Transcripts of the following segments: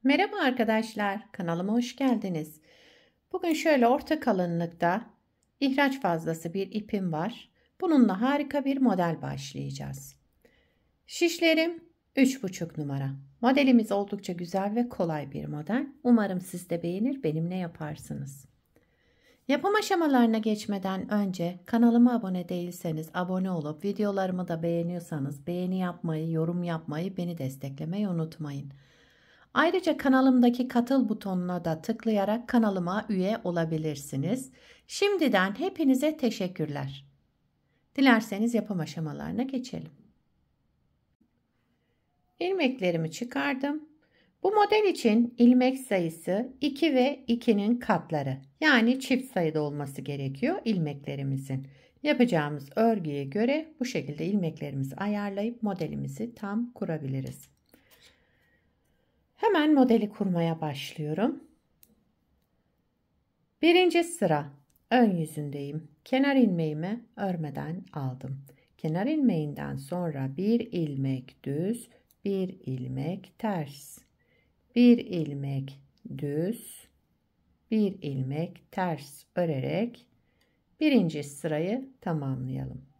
Merhaba arkadaşlar, kanalıma hoş geldiniz. Bugün şöyle orta kalınlıkta ihraç fazlası bir ipim var. Bununla harika bir model başlayacağız. Şişlerim 3,5 numara. Modelimiz oldukça güzel ve kolay bir model. Umarım siz de beğenir, benimle yaparsınız. Yapım aşamalarına geçmeden önce kanalıma abone değilseniz abone olup videolarımı da beğeniyorsanız beğeni yapmayı, yorum yapmayı, beni desteklemeyi unutmayın. Ayrıca kanalımdaki katıl butonuna da tıklayarak kanalıma üye olabilirsiniz. Şimdiden hepinize teşekkürler. Dilerseniz yapım aşamalarına geçelim. İlmeklerimi çıkardım. Bu model için ilmek sayısı 2 ve 2'nin katları. Yani çift sayıda olması gerekiyor ilmeklerimizin. Yapacağımız örgüye göre bu şekilde ilmeklerimizi ayarlayıp modelimizi tam kurabiliriz. Hemen modeli kurmaya başlıyorum. Birinci sıra ön yüzündeyim. Kenar ilmeğimi örmeden aldım. Kenar ilmeğinden sonra bir ilmek düz, bir ilmek ters. Bir ilmek düz, bir ilmek ters örerek birinci sırayı tamamlayalım.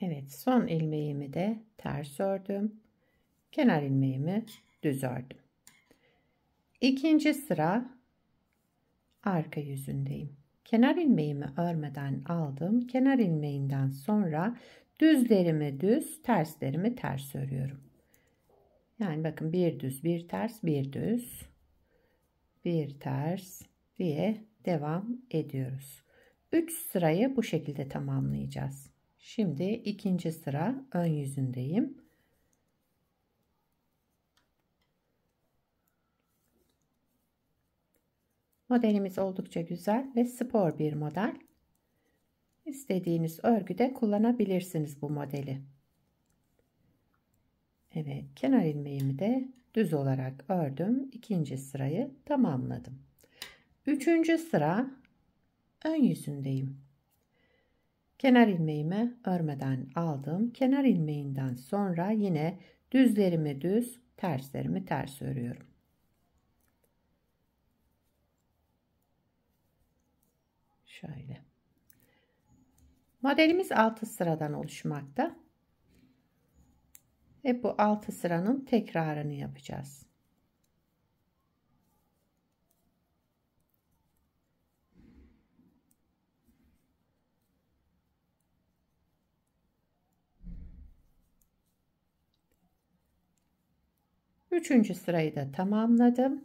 Evet, son ilmeğimi de ters ördüm. Kenar ilmeğimi düz ördüm. İkinci sıra arka yüzündeyim. Kenar ilmeğimi örmeden aldım. Kenar ilmeğinden sonra düzlerimi düz, terslerimi ters örüyorum. Yani bakın bir düz, bir ters, bir düz, bir ters diye devam ediyoruz. 3 sırayı bu şekilde tamamlayacağız. Şimdi ikinci sıra ön yüzündeyim. Modelimiz oldukça güzel ve spor bir model. İstediğiniz örgüde kullanabilirsiniz bu modeli. Evet, kenar ilmeğimi de düz olarak ördüm. İkinci sırayı tamamladım. Üçüncü sıra ön yüzündeyim. Kenar ilmeğimi örmeden aldım. Kenar ilmeğinden sonra yine düzlerimi düz, terslerimi ters örüyorum. Şöyle. Modelimiz 6 sıradan oluşmakta. Ve bu 6 sıranın tekrarını yapacağız. Üçüncü sırayı da tamamladım.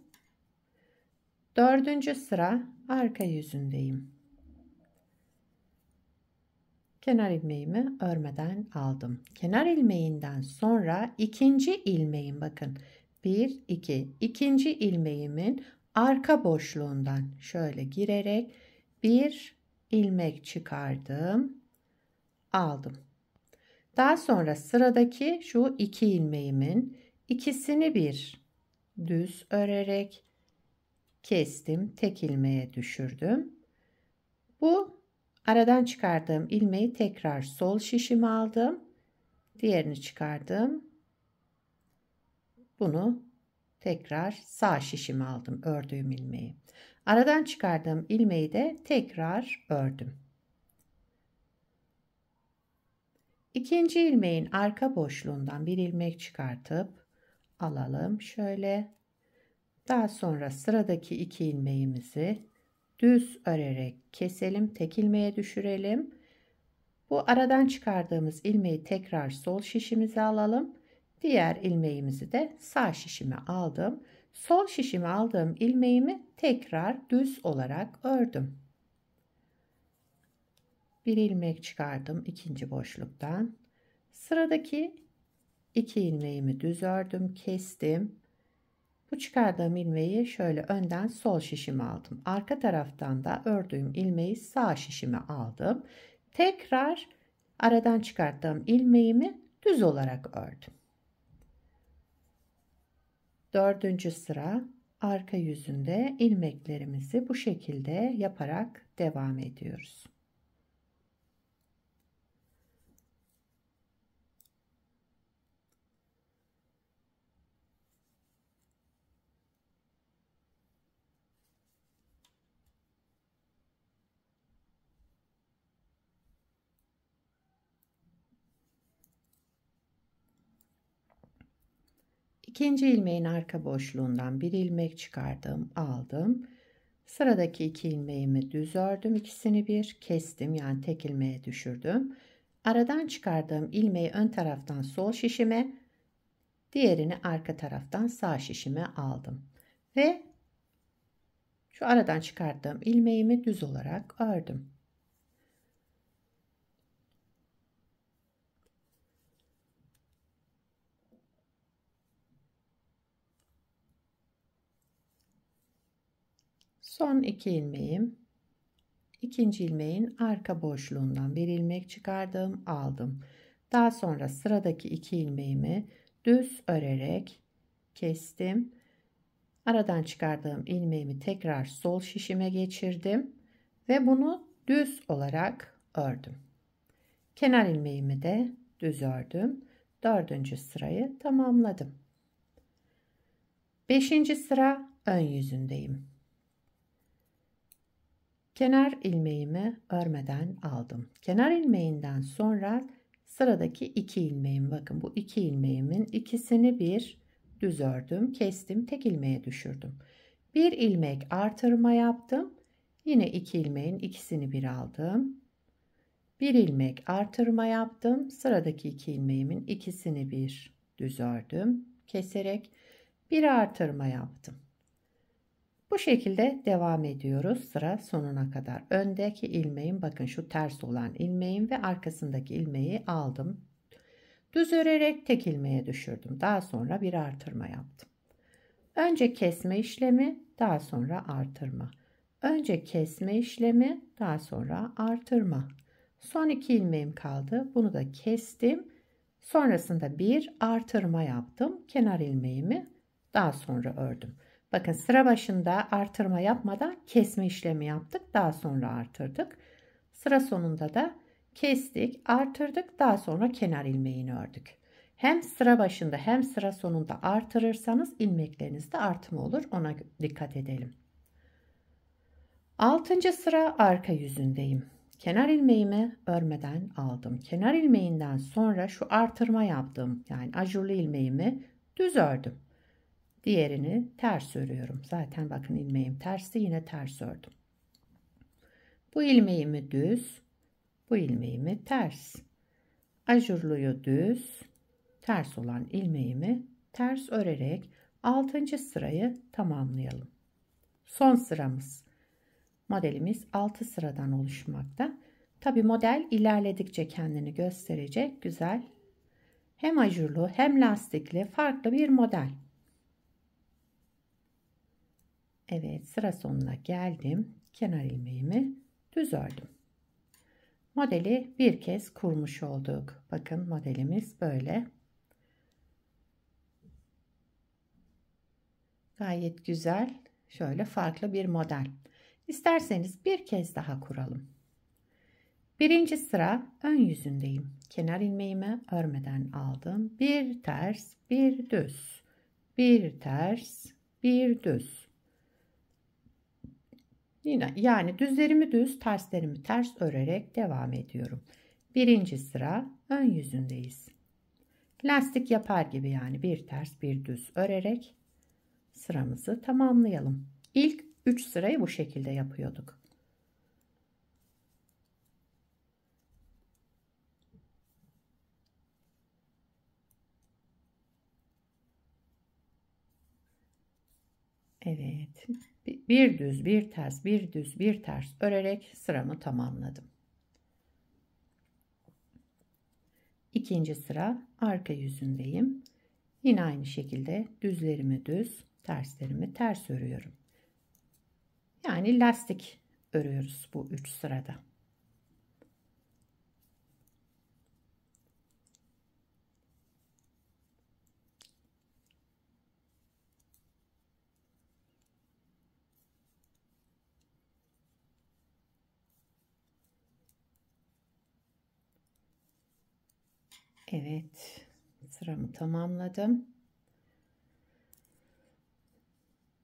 Dördüncü sıra arka yüzündeyim. Kenar ilmeğimi örmeden aldım. Kenar ilmeğinden sonra ikinci ilmeğim, bakın 1 2 ikinci ilmeğimin arka boşluğundan şöyle girerek bir ilmek çıkardım, aldım. Daha sonra sıradaki şu iki ilmeğimin ikisini bir düz örerek kestim, tek ilmeğe düşürdüm. Bu aradan çıkardığım ilmeği tekrar sol şişime aldım. Diğerini çıkardım. Bunu tekrar sağ şişime aldım, ördüğüm ilmeği. Aradan çıkardığım ilmeği de tekrar ördüm. İkinci ilmeğin arka boşluğundan bir ilmek çıkartıp alalım şöyle. Daha sonra sıradaki iki ilmeğimizi düz örerek keselim, tek ilmeğe düşürelim. Bu aradan çıkardığımız ilmeği tekrar sol şişimize alalım. Diğer ilmeğimizi de sağ şişime aldım. Sol şişime aldığım ilmeğimi tekrar düz olarak ördüm. Bir ilmek çıkardım ikinci boşluktan. Sıradaki iki ilmeğimi düz ördüm, kestim. Bu çıkardığım ilmeği şöyle önden sol şişime aldım. Arka taraftan da ördüğüm ilmeği sağ şişime aldım. Tekrar aradan çıkarttığım ilmeğimi düz olarak ördüm. Dördüncü sıra arka yüzünde ilmeklerimizi bu şekilde yaparak devam ediyoruz. İkinci ilmeğin arka boşluğundan bir ilmek çıkardım, aldım. Sıradaki 2 ilmeğimi düz ördüm, ikisini bir kestim, yani tek ilmeğe düşürdüm. Aradan çıkardığım ilmeği ön taraftan sol şişime, diğerini arka taraftan sağ şişime aldım ve şu aradan çıkardığım ilmeğimi düz olarak ördüm. Son 2 ilmeğim, ikinci ilmeğin arka boşluğundan bir ilmek çıkardım, aldım. Daha sonra sıradaki 2 ilmeğimi düz örerek kestim. Aradan çıkardığım ilmeğimi tekrar sol şişime geçirdim ve bunu düz olarak ördüm. Kenar ilmeğimi de düz ördüm. Dördüncü sırayı tamamladım. Beşinci sıra ön yüzündeyim. Kenar ilmeğimi örmeden aldım. Kenar ilmeğinden sonra sıradaki 2 ilmeğim, bakın bu 2 ilmeğimin ikisini bir düz ördüm, kestim, tek ilmeğe düşürdüm. Bir ilmek artırma yaptım. Yine 2 ilmeğin ikisini bir aldım. Bir ilmek artırma yaptım. Sıradaki 2 ilmeğimin ikisini bir düz ördüm, keserek bir artırma yaptım. Bu şekilde devam ediyoruz sıra sonuna kadar. Öndeki ilmeğin, bakın şu ters olan ilmeğin ve arkasındaki ilmeği aldım. Düz örerek tek ilmeğe düşürdüm. Daha sonra bir artırma yaptım. Önce kesme işlemi, daha sonra artırma. Önce kesme işlemi, daha sonra artırma. Son 2 ilmeğim kaldı. Bunu da kestim. Sonrasında bir artırma yaptım. Kenar ilmeğimi daha sonra ördüm. Bakın sıra başında artırma yapmadan kesme işlemi yaptık. Daha sonra artırdık. Sıra sonunda da kestik, artırdık. Daha sonra kenar ilmeğini ördük. Hem sıra başında hem sıra sonunda artırırsanız ilmeklerinizde artma olur. Ona dikkat edelim. 6. sıra arka yüzündeyim. Kenar ilmeğimi örmeden aldım. Kenar ilmeğinden sonra şu artırma yaptım. Yani ajurlu ilmeğimi düz ördüm. Diğerini ters örüyorum. Zaten bakın ilmeğim tersti, yine ters ördüm. Bu ilmeğimi düz, bu ilmeğimi ters. Ajurluyu düz, ters olan ilmeğimi ters örerek 6. sırayı tamamlayalım. Son sıramız. Modelimiz 6 sıradan oluşmakta. Tabi model ilerledikçe kendini gösterecek güzel. Hem ajurlu hem lastikli farklı bir model. Evet, sıra sonuna geldim. Kenar ilmeğimi düz ördüm. Modeli bir kez kurmuş olduk. Bakın modelimiz böyle. Gayet güzel. Şöyle farklı bir model. İsterseniz bir kez daha kuralım. Birinci sıra ön yüzündeyim. Kenar ilmeğimi örmeden aldım. Bir ters, bir düz. Bir ters, bir düz. Yine yani düzlerimi düz, terslerimi ters örerek devam ediyorum. Birinci sıra ön yüzündeyiz. Lastik yapar gibi, yani bir ters bir düz örerek sıramızı tamamlayalım. İlk 3 sırayı bu şekilde yapıyorduk. Evet. Bir düz, bir ters, bir düz, bir ters örerek sıramı tamamladım. İkinci sıra arka yüzündeyim. Yine aynı şekilde düzlerimi düz, Terslerimi ters örüyorum. Yani lastik örüyoruz bu 3 sırada. Evet, sıramı tamamladım.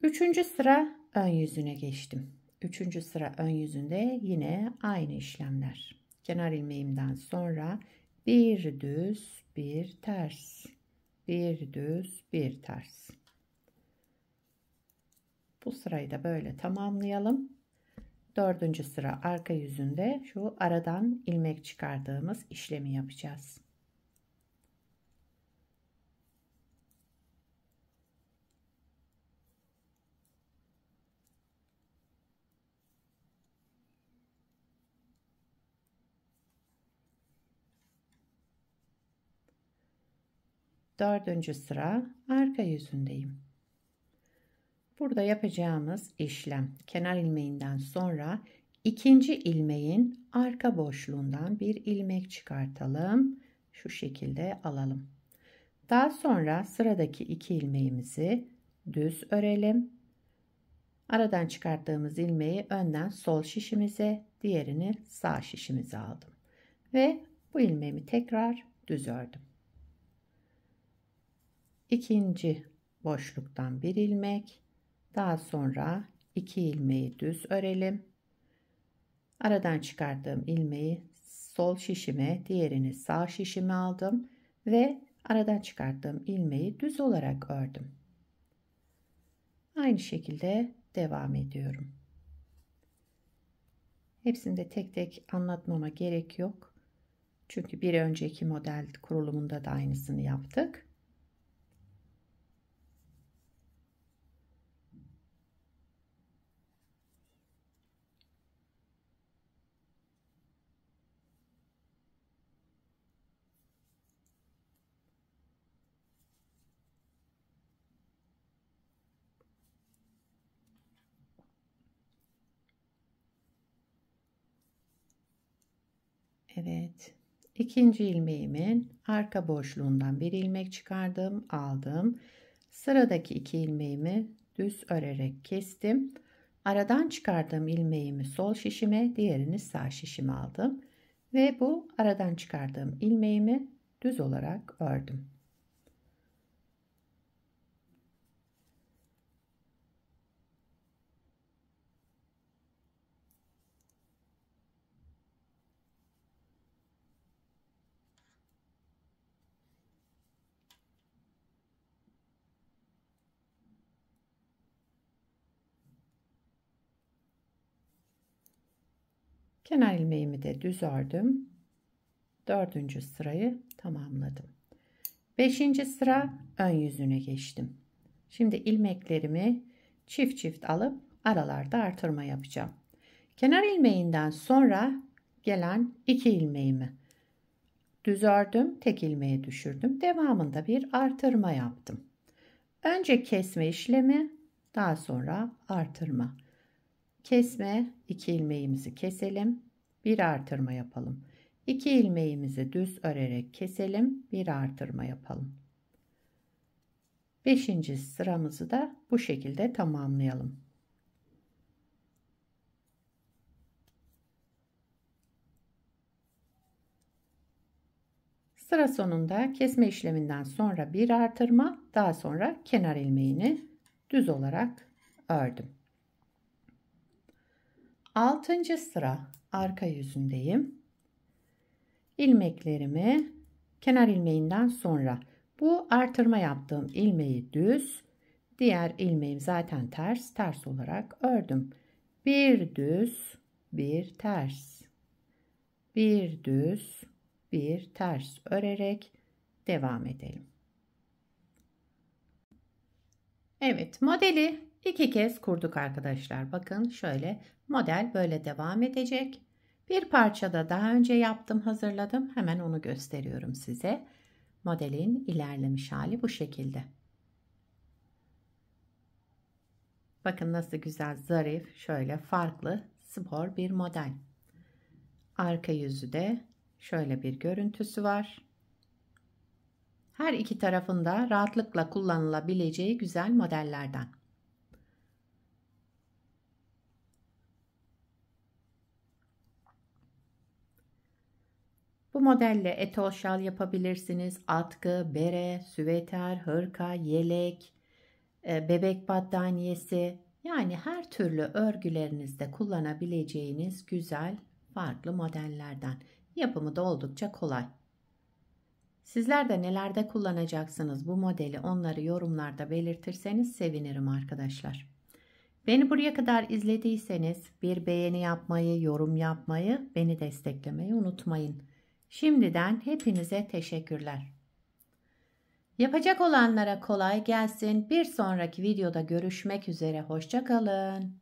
Üçüncü sıra ön yüzüne geçtim. Üçüncü sıra ön yüzünde yine aynı işlemler. Kenar ilmeğimden sonra bir düz, bir ters, bir düz, bir ters. Bu sırayı da böyle tamamlayalım. Dördüncü sıra arka yüzünde şu aradan ilmek çıkardığımız işlemi yapacağız. Dördüncü sıra arka yüzündeyim. Burada yapacağımız işlem kenar ilmeğinden sonra ikinci ilmeğin arka boşluğundan bir ilmek çıkartalım. Şu şekilde alalım. Daha sonra sıradaki iki ilmeğimizi düz örelim. Aradan çıkarttığımız ilmeği önden sol şişimize, diğerini sağ şişimize aldım. Ve bu ilmeğimi tekrar düz ördüm. İkinci boşluktan bir ilmek, daha sonra iki ilmeği düz örelim. Aradan çıkarttığım ilmeği sol şişime, diğerini sağ şişime aldım ve aradan çıkarttığım ilmeği düz olarak ördüm. Aynı şekilde devam ediyorum. Hepsini de tek tek anlatmama gerek yok. Çünkü bir önceki model kurulumunda da aynısını yaptık. Evet. İkinci ilmeğimin arka boşluğundan bir ilmek çıkardım, aldım. Sıradaki iki ilmeğimi düz örerek kestim. Aradan çıkardığım ilmeğimi sol şişime, diğerini sağ şişime aldım ve bu aradan çıkardığım ilmeğimi düz olarak ördüm. Kenar ilmeğimi de düz ördüm. Dördüncü sırayı tamamladım. Beşinci sıra ön yüzüne geçtim. Şimdi ilmeklerimi çift çift alıp aralarda artırma yapacağım. Kenar ilmeğinden sonra gelen iki ilmeğimi düz ördüm, tek ilmeği düşürdüm. Devamında bir artırma yaptım. Önce kesme işlemi, daha sonra artırma. Kesme, iki ilmeğimizi keselim, bir artırma yapalım. İki ilmeğimizi düz örerek keselim, bir artırma yapalım. Beşinci sıramızı da bu şekilde tamamlayalım. Sıra sonunda kesme işleminden sonra bir artırma, daha sonra kenar ilmeğini düz olarak ördüm. 6. sıra arka yüzündeyim. İlmeklerimi kenar ilmeğinden sonra bu artırma yaptığım ilmeği düz, diğer ilmeğim zaten ters olarak ördüm. Bir düz, bir ters. Bir düz, bir ters örerek devam edelim. Evet, modeli iki kez kurduk arkadaşlar. Bakın şöyle model böyle devam edecek. Bir parçada daha önce yaptım, hazırladım. Hemen onu gösteriyorum size. Modelin ilerlemiş hali bu şekilde. Bakın nasıl güzel, zarif, şöyle farklı, spor bir model. Arka yüzü de şöyle bir görüntüsü var. Her iki tarafında rahatlıkla kullanılabileceği güzel modellerden. Bu modelle etol şal yapabilirsiniz. Atkı, bere, süveter, hırka, yelek, bebek battaniyesi, yani her türlü örgülerinizde kullanabileceğiniz güzel farklı modellerden. Yapımı da oldukça kolay. Sizler de nelerde kullanacaksınız bu modeli, onları yorumlarda belirtirseniz sevinirim arkadaşlar. Beni buraya kadar izlediyseniz bir beğeni yapmayı, yorum yapmayı, beni desteklemeyi unutmayın. Şimdiden hepinize teşekkürler. Yapacak olanlara kolay gelsin. Bir sonraki videoda görüşmek üzere. Hoşça kalın.